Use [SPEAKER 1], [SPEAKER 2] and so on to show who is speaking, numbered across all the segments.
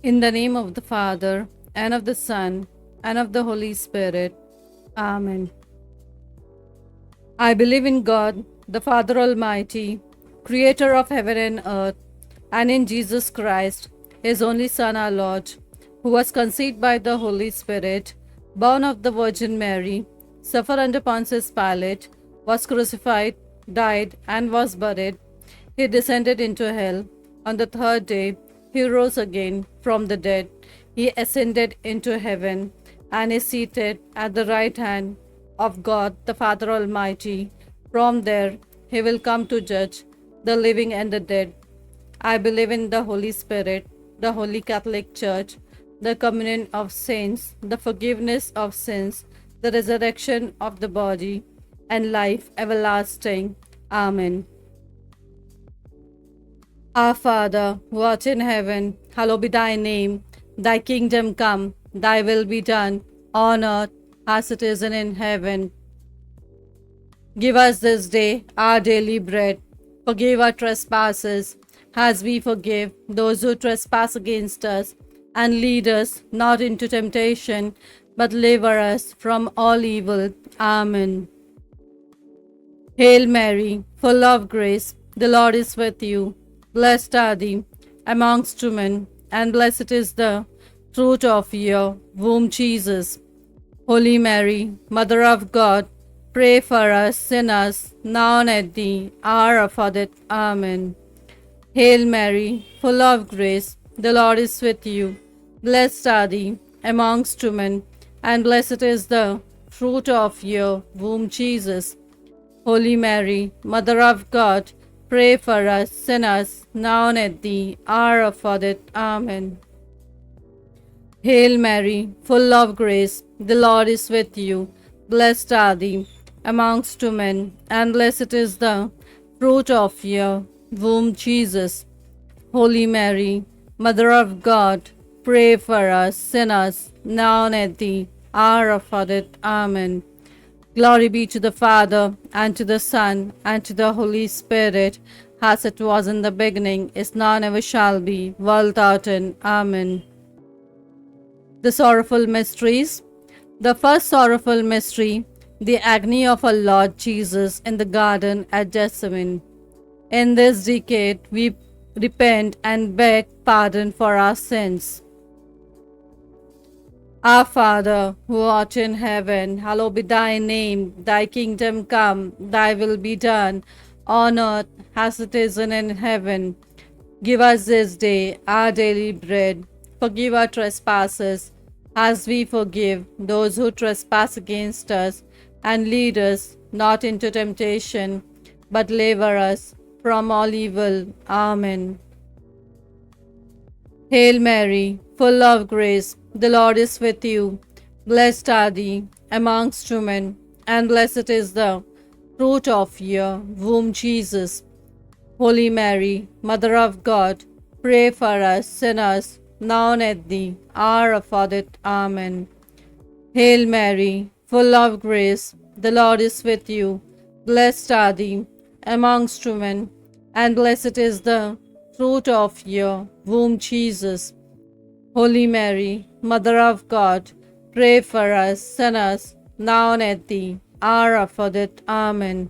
[SPEAKER 1] In the name of the Father, and of the Son, and of the Holy Spirit. Amen. I believe in God, the Father Almighty, creator of heaven and earth, and in Jesus Christ, his only Son, our Lord, who was conceived by the Holy Spirit, born of the Virgin Mary, suffered under Pontius Pilate, was crucified, died, and was buried. He descended into hell. On the third day, he rose again from the dead. He ascended into heaven and is seated at the right hand of God the Father Almighty. From there, he will come to judge the living and the dead. I believe in the Holy Spirit, the Holy Catholic Church, the communion of saints, the forgiveness of sins, the resurrection of the body, and life everlasting. Amen. Our Father, who art in heaven, hallowed be thy name. Thy kingdom come, thy will be done, on earth as it is in heaven. Give us this day our daily bread. Forgive our trespasses, as we forgive those who trespass against us. And lead us not into temptation, but deliver us from all evil. Amen. Hail Mary, full of grace, the Lord is with you. Blessed are thee amongst women, and blessed is the fruit of your womb, Jesus. Holy Mary, Mother of God, pray for us sinners, now and at the hour of our death. Amen. Hail Mary, full of grace, the Lord is with you. Blessed are thee amongst women, and blessed is the fruit of your womb, Jesus. Holy Mary, Mother of God, pray for us sinners, now and at the hour of our death. Amen. Hail Mary, full of grace, the Lord is with you. Blessed are thee amongst women, and blessed is the fruit of your womb, Jesus. Holy Mary, Mother of God, pray for us sinners, now and at the hour of our death. Amen. Glory be to the Father, and to the Son, and to the Holy Spirit, as it was in the beginning, is now, and ever shall be, world without end. Amen. The Sorrowful Mysteries. The first sorrowful mystery, the agony of our Lord Jesus in the garden at Gethsemane. In this decade, we repent and beg pardon for our sins. Our Father, who art in heaven, hallowed be thy name. Thy kingdom come, thy will be done, on earth as it is in heaven. Give us this day our daily bread. Forgive our trespasses, as we forgive those who trespass against us. And lead us not into temptation, but deliver us from all evil. Amen. Hail Mary, full of grace, the Lord is with you. Blessed are thee amongst women, and blessed is the fruit of your womb, Jesus. Holy Mary, Mother of God, pray for us sinners, now and at the hour of our death. Amen. Hail Mary, full of grace, the Lord is with you. Blessed are thee amongst women, and blessed is the fruit of your womb, Jesus. Holy Mary, Mother of God, pray for us sinners, now and at the hour of our death. Amen.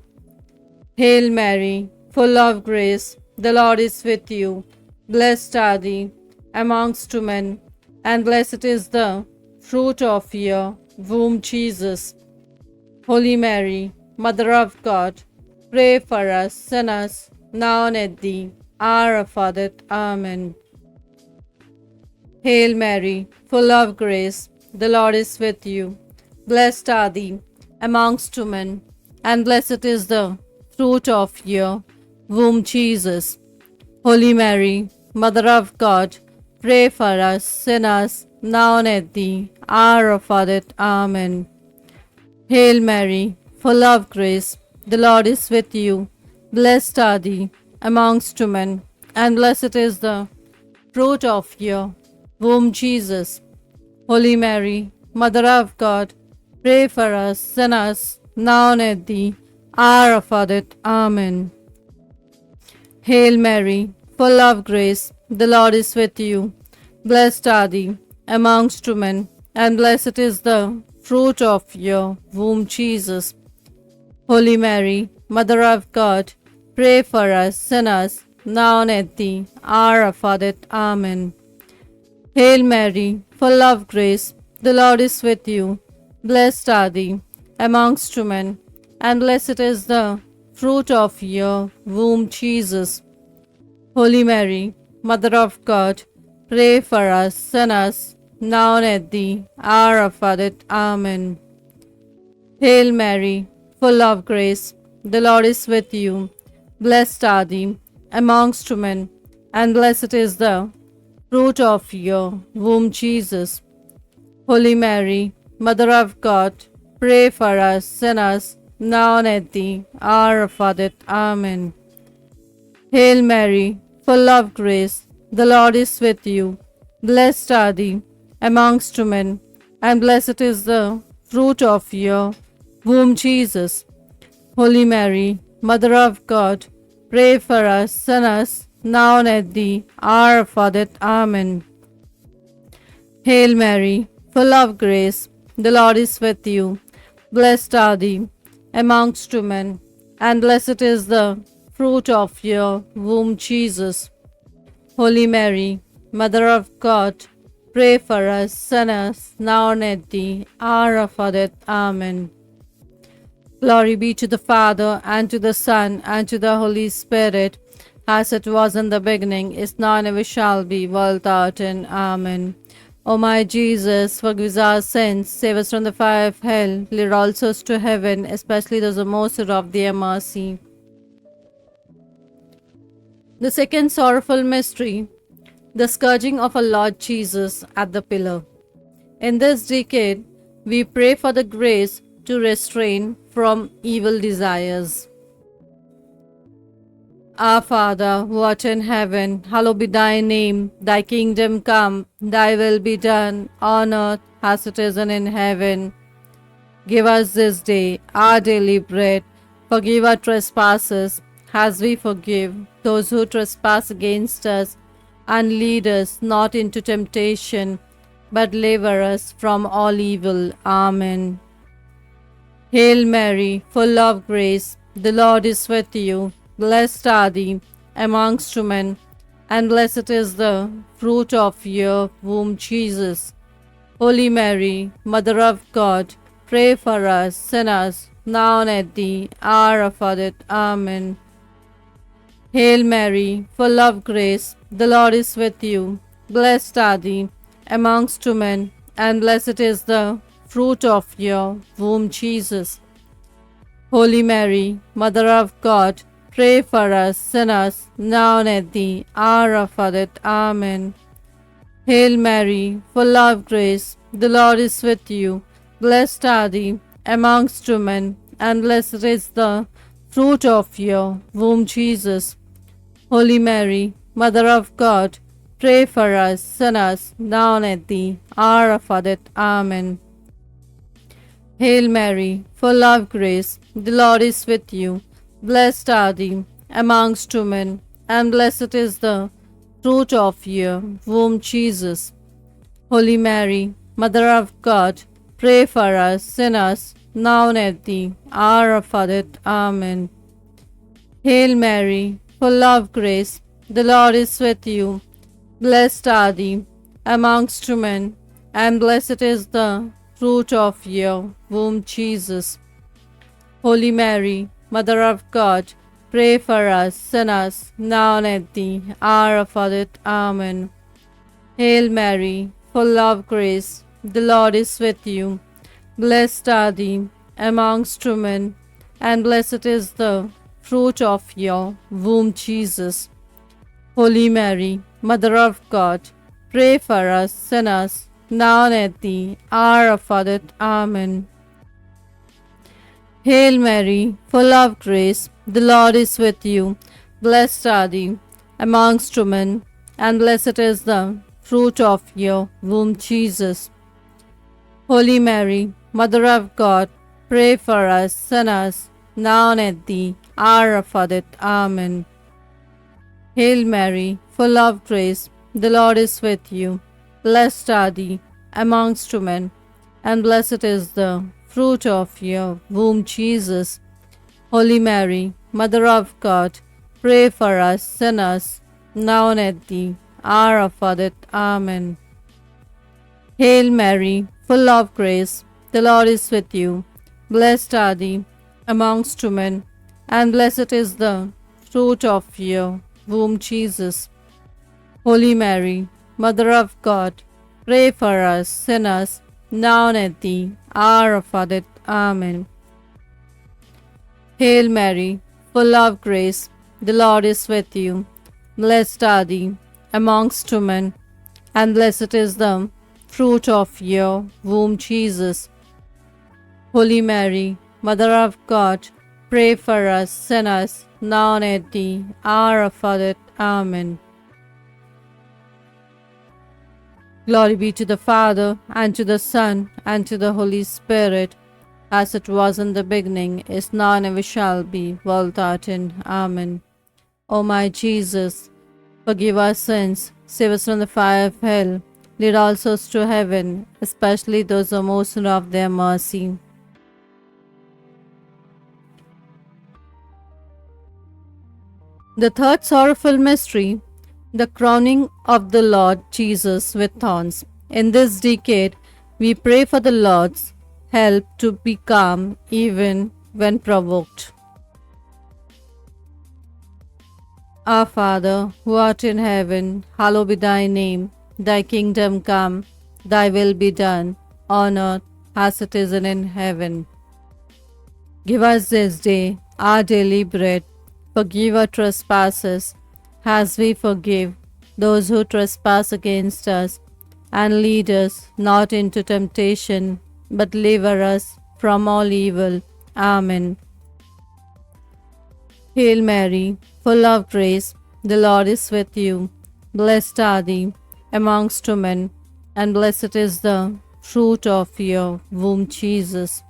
[SPEAKER 1] Hail Mary, full of grace, the Lord is with you. Blessed are thee amongst women, and blessed is the fruit of your womb, Jesus. Holy Mary, Mother of God, pray for us sinners, now and at the hour of our death. Amen. Hail Mary, full of grace, the Lord is with you. Blessed are thee amongst women, and blessed is the fruit of your womb, Jesus. Holy Mary, Mother of God, pray for us sinners, now and at the hour of our death. Amen. Hail Mary, full of grace, the Lord is with you. Blessed are thee amongst women, and blessed is the fruit of your womb, Jesus. Holy Mary, Mother of God, pray for us sinners, now and at the hour of our death. Amen. Hail Mary, full of grace, the Lord is with you. Blessed are thee amongst women, and blessed is the fruit of your womb, Jesus. Holy Mary, Mother of God, pray for us sinners, now and at the hour of our death. Amen. Hail Mary, full of grace, the Lord is with you. Blessed are thee amongst women, and blessed is the fruit of your womb, Jesus. Holy Mary, Mother of God, pray for us sinners, now and at the hour of our death. Amen. Hail Mary, full of grace, the Lord is with you. Blessed are thee amongst women, and blessed is the fruit of your womb, Jesus. Holy Mary, Mother of God, pray for us sinners, now and at the hour of our death. Amen. Hail Mary, full of grace, the Lord is with you. Blessed are thee amongst women, and blessed is the fruit of your womb, Jesus. Holy Mary, Mother of God, pray for us sinners, now and at the hour of our death. Amen. Hail Mary, full of grace, the Lord is with you. Blessed are thee amongst women, and blessed is the fruit of your womb, Jesus. Holy Mary, Mother of God, pray for us sinners, now and at the hour of our death. Amen. Glory be to the Father, and to the Son, and to the Holy Spirit, as it was in the beginning, is now, and ever shall be, world without end. Amen. O my Jesus, forgive us our sins, save us from the fire of hell, lead all souls to heaven, especially those who most of their mercy. The second sorrowful mystery, the scourging of our Lord Jesus at the pillar. In this decade, we pray for the grace to restrain from evil desires. Our Father, who art in heaven, hallowed be thy name. Thy kingdom come, thy will be done, on earth as it is in heaven. Give us this day our daily bread. Forgive our trespasses, as we forgive those who trespass against us. And lead us not into temptation, but deliver us from all evil. Amen. Hail Mary, full of grace, the Lord is with you. Blessed are thee amongst women, and blessed is the fruit of your womb, Jesus. Holy Mary, Mother of God, pray for us sinners, now and at the hour of our death. Amen. Hail Mary, full of grace, the Lord is with you. Blessed are thee amongst women, and blessed is the fruit of your womb, Jesus. Holy Mary, Mother of God, pray for us sinners, now and at the hour of our death. Amen. Hail Mary, full of grace, the Lord is with you. Blessed are thee amongst women, and blessed is the fruit of your womb, Jesus. Holy Mary, Mother of God, pray for us sinners, now and at the hour of our death. Amen. Hail Mary, full of grace, the Lord is with you. Blessed are thee amongst women, and blessed is the fruit of your womb, Jesus. Holy Mary, Mother of God, pray for us sinners, now and at the hour of our death. Amen. Hail Mary, full of grace, the Lord is with you. Blessed are thee amongst women, and blessed is the fruit of your womb, Jesus. Holy Mary, Mother of God, pray for us sinners, now and at the hour of our death. Amen. Hail Mary, full of grace, the Lord is with you. Blessed are thee amongst women, and blessed is the fruit of your womb, Jesus. Holy Mary, Mother of God, pray for us sinners, now and at the hour of our death. Amen. Hail Mary, full of grace, the Lord is with you. Blessed are thee amongst women, and blessed is the fruit of your womb, Jesus. Holy Mary, Mother of God, pray for us sinners, now and at the hour of our death. Amen. Hail Mary, full of grace, the Lord is with you. Blessed are thee amongst women, and blessed is the fruit of your womb, Jesus. Holy Mary, Mother of God, pray for us sinners, now and at the hour of our death. Amen. Hail Mary, full of grace, the Lord is with you. Blessed are thee amongst women, and blessed is the fruit of your womb, Jesus. Holy Mary, Mother of God, pray for us sinners, now and at the hour of our death. Amen. Hail Mary, full of grace, the Lord is with you. Blessed are thee amongst women, and blessed is the fruit of your womb, Jesus. Holy Mary, Mother of God, pray for us sinners, now and at the hour of our death. Amen. Glory be to the Father, and to the Son, and to the Holy Spirit, as it was in the beginning, is now, and ever shall be, world without end. Amen. O my Jesus, forgive our sins, save us from the fire of hell, lead all souls to heaven, especially those who are most in need of their mercy. The third sorrowful mystery, the crowning of the Lord Jesus with thorns. In this decade, we pray for the Lord's help to be calm even when provoked. Our Father, who art in heaven, hallowed be thy name. Thy kingdom come, thy will be done, on earth as it is in heaven. Give us this day our daily bread. Forgive our trespasses, as we forgive those who trespass against us. And lead us not into temptation, but deliver us from all evil. Amen. Hail Mary, full of grace, the Lord is with you. Blessed are thee amongst women, and blessed is the fruit of your womb, Jesus.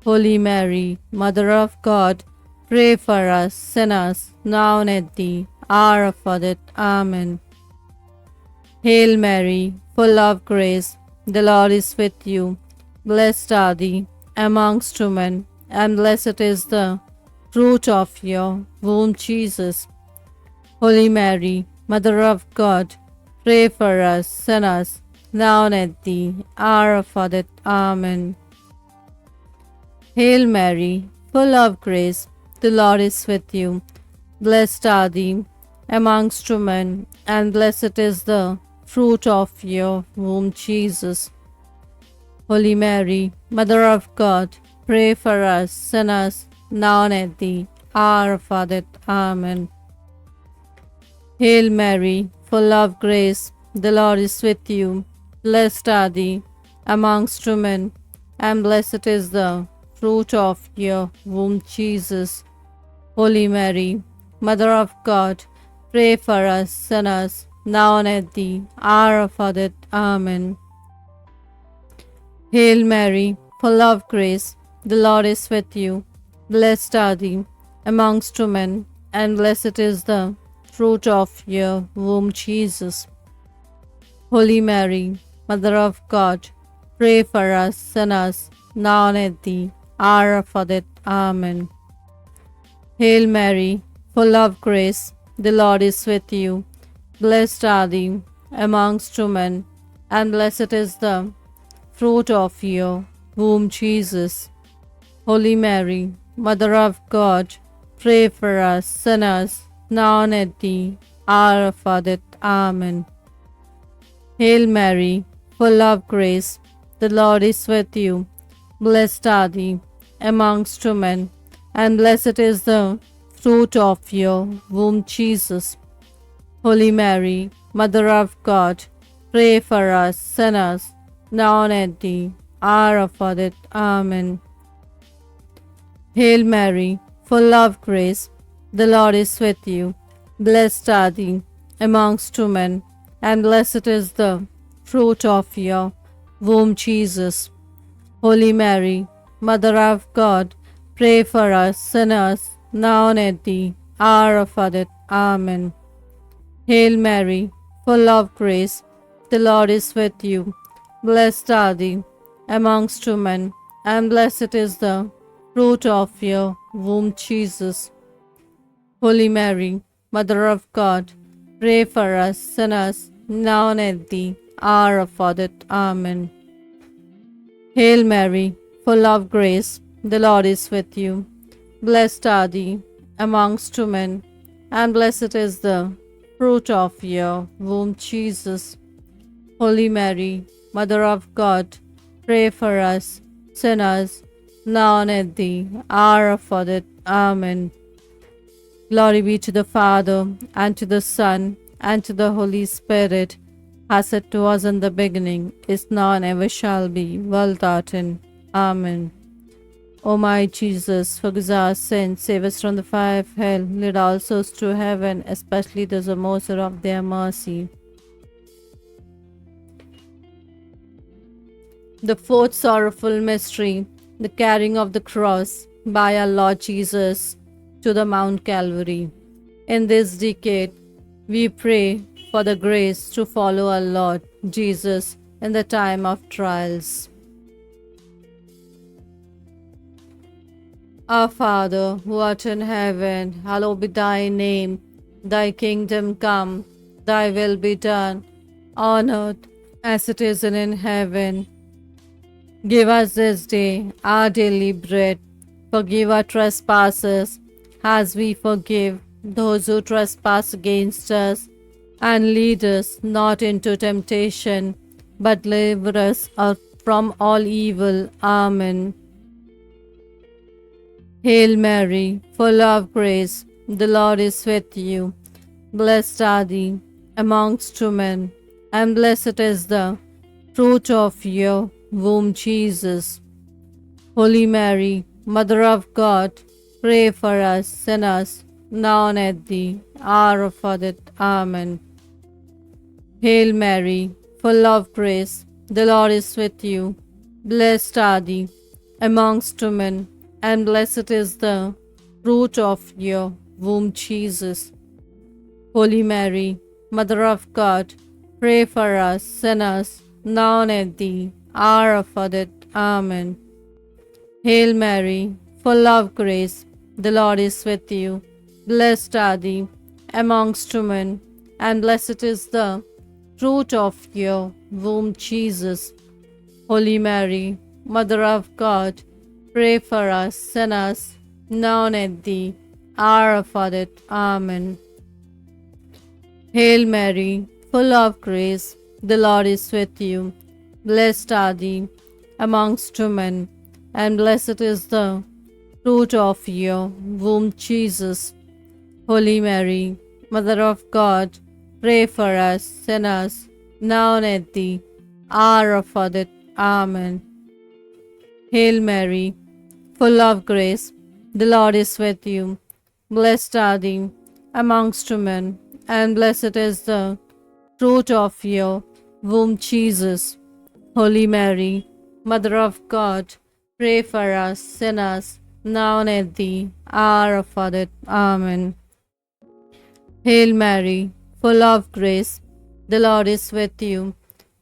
[SPEAKER 1] Holy Mary, Mother of God, pray for us sinners, now and at the hour of our death. Amen. Hail Mary, full of grace, the Lord is with you. Blessed are thee amongst women, and blessed is the fruit of your womb, Jesus. Holy Mary, Mother of God, pray for us sinners, now and at the hour of our death. Amen. Hail Mary, full of grace, the Lord is with you. Blessed are thee amongst women, and blessed is the fruit of your womb, Jesus. Holy Mary, Mother of God, pray for us sinners, now and at the hour of our death. Amen. Hail Mary, full of grace, the Lord is with you. Blessed are thee amongst women, and blessed is the fruit of your womb, Jesus. Holy Mary, Mother of God, pray for us sinners, now and at the hour of our death. Amen. Hail Mary, full of grace, the Lord is with you. Blessed are thee amongst women, and blessed is the fruit of your womb, Jesus. Holy Mary, Mother of God, pray for us sinners, now and at the hour of our death. Amen. Hail Mary, full of grace, the Lord is with you. Blessed are thee amongst women, and blessed is the fruit of your womb, Jesus. Holy Mary, Mother of God, pray for us sinners, now and at the hour of our death. Amen. Hail Mary, full of grace, the Lord is with you. Blessed are thee amongst women, and blessed is the fruit of your womb, Jesus. Holy Mary, Mother of God, pray for us sinners, now and at the hour of our death. Amen. Hail Mary, full of grace, the Lord is with you. Blessed are thee amongst women, and blessed is the fruit of your womb, Jesus. Holy Mary, Mother of God, pray for us sinners, now and at the hour of our death. Amen. Hail Mary, full of grace, the Lord is with you. Blessed are thee amongst women, and blessed is the fruit of your womb, Jesus. Holy Mary, Mother of God, pray for us sinners, now and at the hour of our death. Amen. Hail Mary, full of grace, the Lord is with you. Blessed are thee amongst women, and blessed is the fruit of your womb, Jesus. Holy Mary, Mother of God, pray for us sinners, now and at the hour of our death. Amen. Glory be to the Father, and to the Son, and to the Holy Spirit, as it was in the beginning, is now, and ever shall be, world without end. Amen. O my Jesus, forgive our sins, save us from the fire of hell, lead all souls to heaven, especially those who are most in need of their mercy. The fourth sorrowful mystery, the carrying of the cross by our Lord Jesus to the Mount Calvary. In this decade, we pray for the grace to follow our Lord Jesus in the time of trials. Our Father, who art in heaven, hallowed be thy name. Thy kingdom come, thy will be done, on earth as it is in heaven. Give us this day our daily bread. Forgive our trespasses, as we forgive those who trespass against us. And lead us not into temptation, but deliver us from all evil. Amen. Hail Mary, full of grace, the Lord is with you. Blessed are thee amongst women, and blessed is the fruit of your womb, Jesus. Holy Mary, Mother of God, pray for us sinners, now and at the hour of our death. Amen. Hail Mary, full of grace, the Lord is with you. Blessed are thee amongst women, and blessed is the fruit of your womb, Jesus. Holy Mary, Mother of God, pray for us sinners, now and at the hour of our death. Amen. Hail Mary, full of grace, the Lord is with you. Blessed are thee amongst women, and blessed is the fruit of your womb, Jesus. Holy Mary, Mother of God, pray for us sinners, now and at the hour of our death. Amen. Hail Mary, full of grace, the Lord is with you. Blessed are thee amongst women, and blessed is the fruit of your womb, Jesus. Holy Mary, Mother of God, pray for us sinners, now and at the hour of our death. Amen. Hail Mary, full of grace, the Lord is with you. Blessed are thee amongst women, and blessed is the fruit of your womb, Jesus. Holy Mary, Mother of God, pray for us sinners, now and at the hour of our death. Amen. Hail Mary, full of grace, the Lord is with you.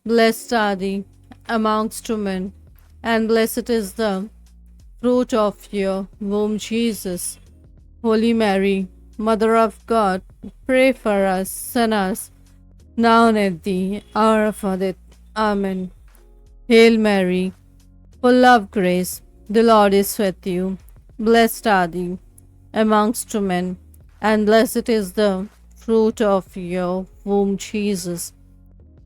[SPEAKER 1] Blessed are thee amongst women, and blessed is the fruit of your womb, Jesus. Holy Mary, Mother of God, pray for us sinners, now and at the hour of our death. Amen. Hail Mary, full of grace, the Lord is with you. Blessed are thee amongst women, and blessed is the fruit of your womb, Jesus.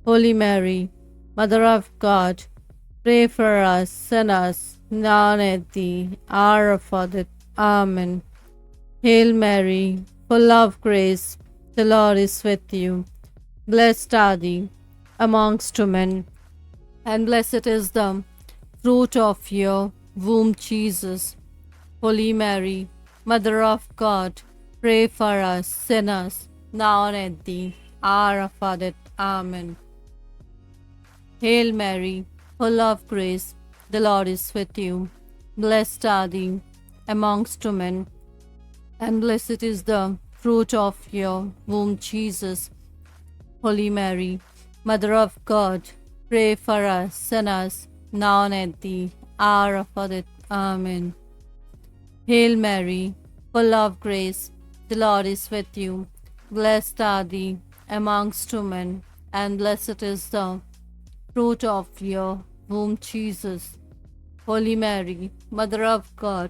[SPEAKER 1] Holy Mary, Mother of God, pray for us sinners, now and at the hour of our death. Amen. Hail Mary, full of grace, the Lord is with you. Blessed are thee amongst women, and blessed is the fruit of your womb, Jesus. Holy Mary, Mother of God, pray for us sinners, now and at the hour of our death. Amen. Hail Mary, full of grace, the Lord is with you. Blessed are thee amongst women, and blessed is the fruit of your womb, Jesus. Holy Mary, Mother of God, pray for us sinners, now and at the hour of our death. Amen. Hail Mary, full of grace, the Lord is with you. Blessed are thee amongst women, and blessed is the fruit of your womb, Jesus. Holy Mary, Mother of God,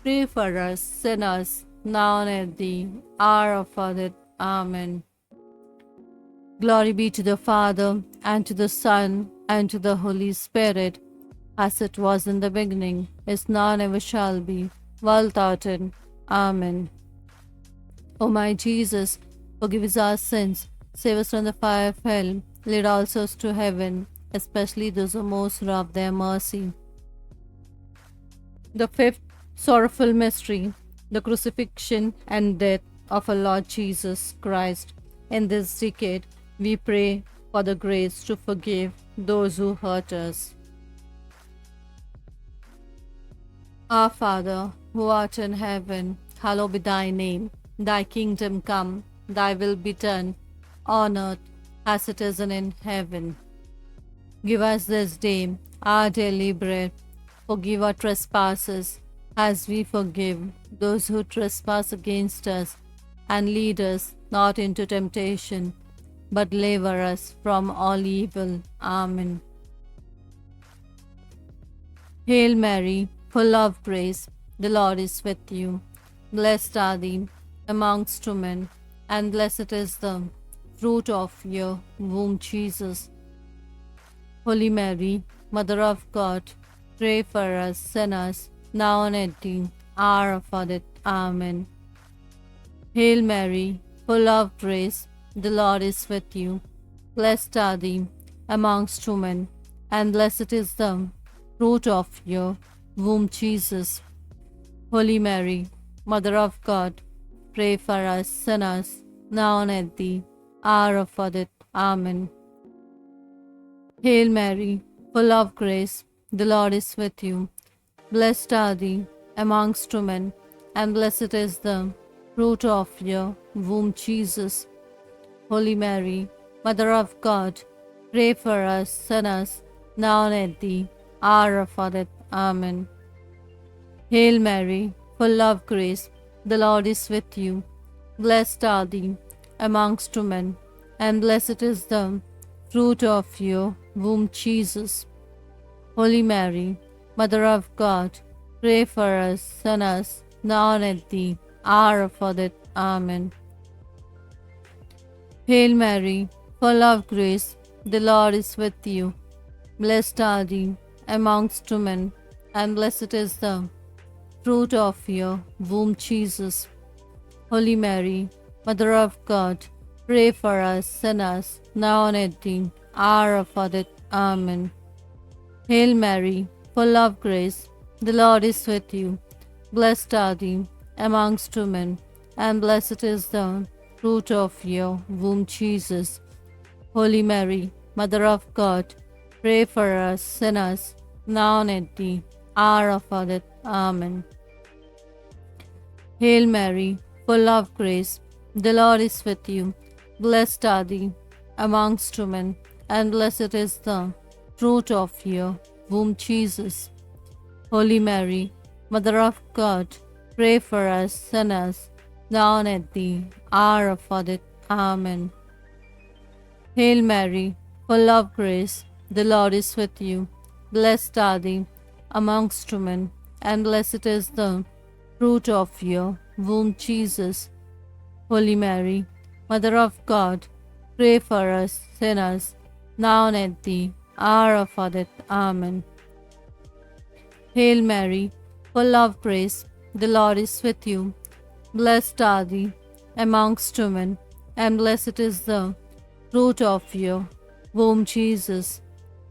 [SPEAKER 1] pray for us sinners, now and at the hour of our death. Amen. Glory be to the Father, and to the Son, and to the Holy Spirit, as it was in the beginning, is now, and ever shall be, world without end. Amen. O my Jesus, forgive us our sins, save us from the fire of hell, lead all souls to heaven, especially those who most love their mercy. The fifth sorrowful mystery, the crucifixion and death of our Lord Jesus Christ. In this decade, we pray for the grace to forgive those who hurt us. Our Father, who art in heaven, hallowed be thy name. Thy kingdom come, thy will be done, on earth as it is in heaven. Give us this day our daily bread. Forgive our trespasses, as we forgive those who trespass against us. And lead us not into temptation, but deliver us from all evil. Amen. Hail Mary, full of grace, the Lord is with you. Blessed are thee amongst women, and blessed is the fruit of your womb, Jesus. Holy Mary, Mother of God, pray for us sinners, now and at the hour of our death. Amen. Hail Mary, full of grace, the Lord is with you. Blessed are thee amongst women, and blessed is the fruit of your womb, Jesus. Holy Mary, Mother of God, pray for us sinners, now and at the hour of our death. Amen. Hail Mary, full of grace, the Lord is with you. Blessed are thee amongst women, and blessed is the fruit of your womb, Jesus. Holy Mary, Mother of God, pray for us sinners, now and at the hour of our death. Amen. Hail Mary, full of grace, the Lord is with you. Blessed are thee amongst women, and blessed is the fruit of your womb, Jesus. Holy Mary, Mother of God, pray for us sinners, now and at the hour of our death. Amen. Hail Mary, full of grace, the Lord is with you. Blessed are thee amongst women, and blessed is the fruit of your womb, Jesus. Holy Mary, Mother of God, pray for us sinners, now and at the hour of our death. Amen. Hail Mary, full of grace, the Lord is with you. Blessed are thee amongst women, and blessed is the fruit of your womb, Jesus. Holy Mary, Mother of God, pray for us sinners, now and at the hour of our death. Amen. Hail Mary, full of grace, the Lord is with you. Blessed are thee amongst women, and blessed is the fruit of your womb, Jesus. Holy Mary, Mother of God, pray for us sinners, now and at the hour of our death. Amen. Hail Mary, full of grace, the Lord is with you. Blessed are thee amongst women, and blessed is the fruit of your womb, Jesus. Holy Mary, Mother of God, pray for us sinners, now and at the hour of our death. Amen. Hail Mary, full of grace, the Lord is with you. Blessed are thee amongst women, and blessed is the fruit of your womb, Jesus.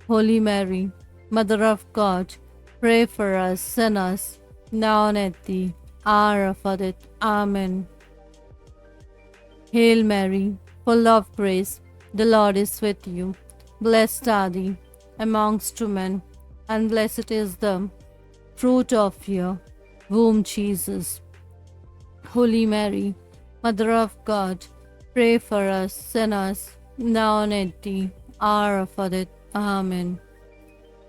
[SPEAKER 1] Holy Mary, Mother of God, pray for us sinners, now and at the hour of our death. Amen. Hail Mary, full of grace, the Lord is with you. Blessed are thee amongst women, and blessed is the fruit of your womb, Jesus. Holy Mary, Mother of God, pray for us sinners, now and at the hour of our death. Amen.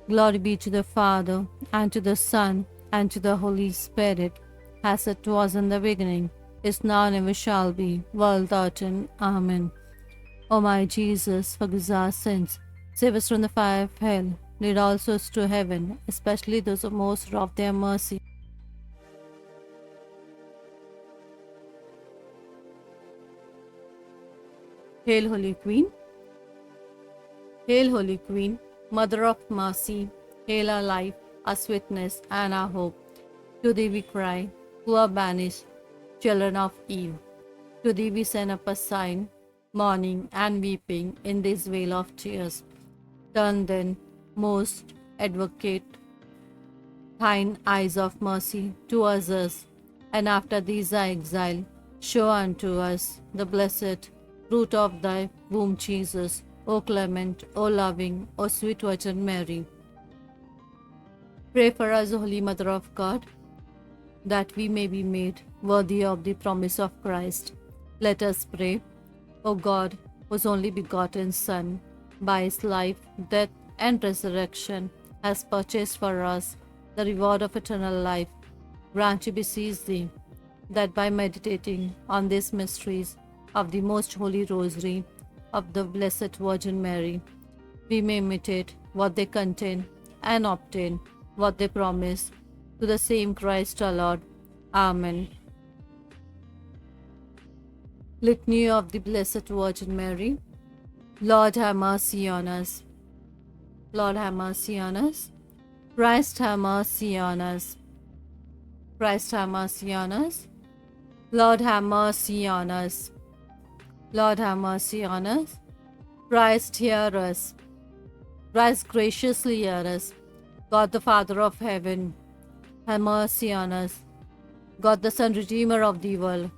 [SPEAKER 1] Glory be to the Father, and to the Son, and to the Holy Spirit, as it was in the beginning, is now, and ever shall be, world without end. Amen. O my Jesus, forgive our sins, save us from the fire of hell, lead all souls to heaven, especially those who most of their mercy. Hail, Holy Queen. Hail, Holy Queen, Mother of Mercy. Hail our life, our sweetness, and our hope. To thee we cry, who are banished, children of Eve. To thee we send up a sign, mourning and weeping in this vale of tears. Turn then, most advocate, thine eyes of mercy towards us, and after these our exile, show unto us the blessed fruit of thy womb, Jesus. O clement, O loving, O sweet Virgin Mary. Pray for us, O Holy Mother of God, that we may be made worthy of the promise of Christ. Let us pray. O God, whose only begotten Son, by his life, death, and resurrection, has purchased for us the reward of eternal life, grant, we beseech thee, that by meditating on these mysteries of the most holy Rosary of the Blessed Virgin Mary, we may imitate what they contain and obtain what they promise, to the same Christ our Lord. Amen. Litany of the Blessed Virgin Mary. Lord, have mercy on us. Lord, have mercy on us. Christ, have mercy on us. Christ, have mercy on us. Lord, have mercy on us. Lord, have mercy on us. Christ, hear us. Christ, graciously hear us. God, the Father of heaven, have mercy on us. God, the Son, Redeemer of the world,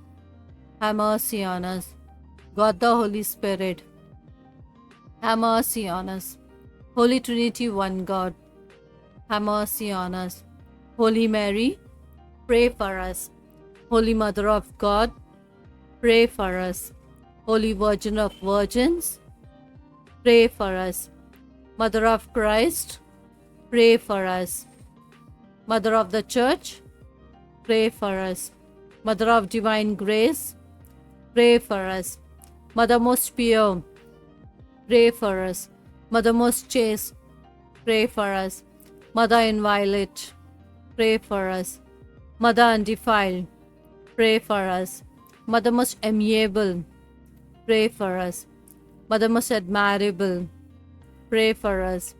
[SPEAKER 1] have mercy on us. God, the Holy Spirit, have mercy on us. Holy Trinity, one God, have mercy on us. Holy Mary, pray for us. Holy Mother of God, pray for us. Holy Virgin of Virgins, pray for us. Mother of Christ, pray for us. Mother of the Church, pray for us. Mother of Divine Grace, pray for us. Mother most pure, pray for us. Mother most chaste, pray for us. Mother inviolate, pray for us. Mother undefiled, pray for us. Mother most amiable, pray for us. Mother most admirable, pray for us.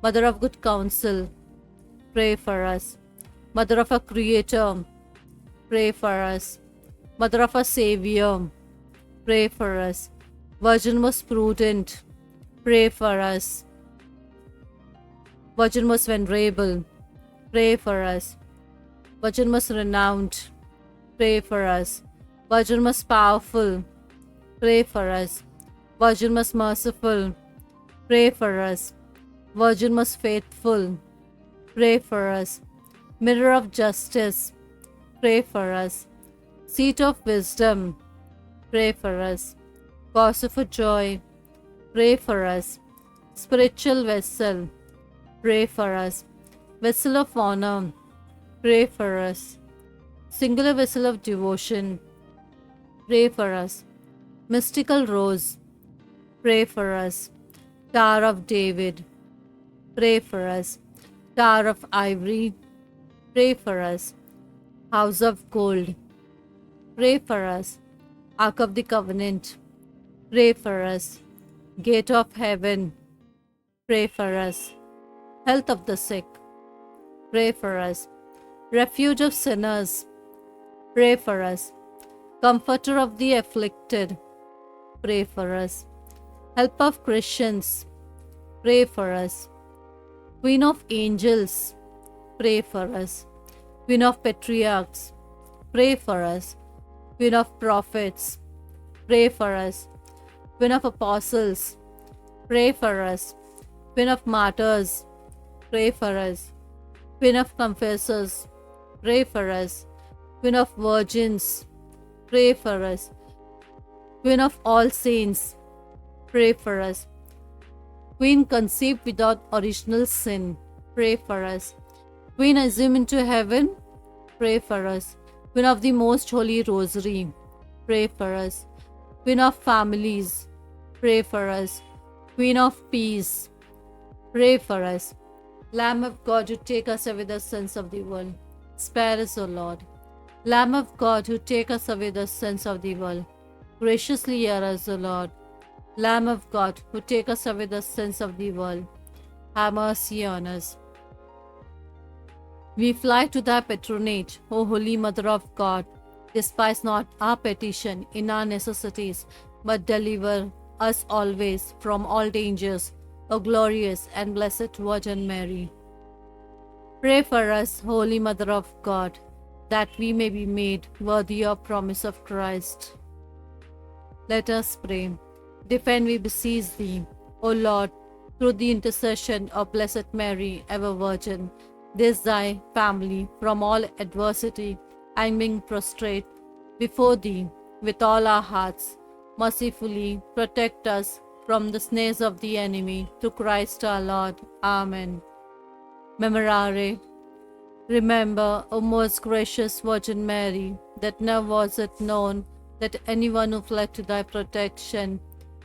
[SPEAKER 1] Mother of good counsel, pray for us. Mother of our Creator, pray for us. Mother of our Savior, pray for us. Virgin most prudent, pray for us. Virgin most venerable, pray for us. Virgin most renowned, pray for us. Virgin most powerful, pray for us. Virgin most merciful, pray for us. Virgin most faithful, pray for us. Mirror of justice, pray for us. Seat of wisdom, pray for us. Cause of joy, pray for us. Spiritual vessel, pray for us. Vessel of honor, pray for us. Singular vessel of devotion, pray for us. Mystical rose, pray for us. Tower of David, pray for us. Tower of ivory, pray for us. House of gold, pray for us. Ark of the Covenant, pray for us. Gate of heaven, pray for us. Health of the sick, pray for us. Refuge of sinners, pray for us. Comforter of the afflicted, pray for us. Help of Christians, pray for us. Queen of angels, pray for us. Queen of patriarchs, pray for us. Queen of prophets, pray for us. Queen of apostles, pray for us. Queen of martyrs, pray for us. Queen of confessors, pray for us. Queen of virgins, pray for us. Queen of all saints, pray for us. Queen conceived without original sin, pray for us. Queen assumed into heaven, pray for us. Queen of the Most Holy Rosary, pray for us. Queen of Families, pray for us. Queen of Peace, pray for us. Lamb of God, who take us away the sins of the world, spare us, O Lord. Lamb of God, who take us away the sins of the world, graciously hear us, O Lord. Lamb of God, who take us away the sins of the world, have mercy on us. We fly to thy patronage, O Holy Mother of God. Despise not our petition in our necessities, but deliver us always from all dangers, O glorious and blessed Virgin Mary. Pray for us, Holy Mother of God, that we may be made worthy of promise of Christ. Let us pray. Defend, we beseech thee, O Lord, through the intercession of Blessed Mary, ever Virgin, this thy family from all adversity, and being prostrate before thee with all our hearts, mercifully protect us from the snares of the enemy, through Christ our Lord. Amen. Memorare. Remember, O most gracious Virgin Mary, that never was it known that anyone who fled to thy protection,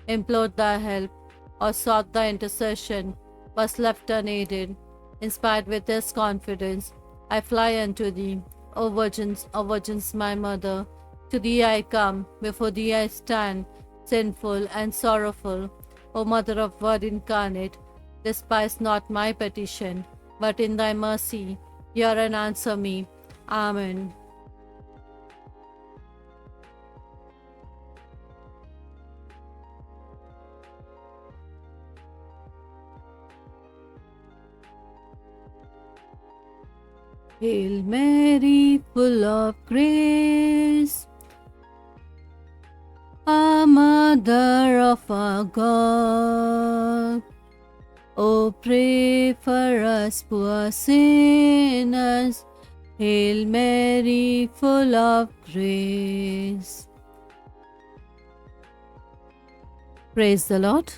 [SPEAKER 1] implored thy help, or sought thy intercession, was left unaided. Inspired with this confidence, I fly unto thee, O Virgins, my mother. To thee I come, before thee I stand, sinful and sorrowful. O Mother of Word incarnate, despise not my petition, but in thy mercy hear and answer me. Amen. Hail Mary, full of grace, our Mother of our God. Oh, pray for us poor sinners. Hail Mary, full of grace. Praise the Lord.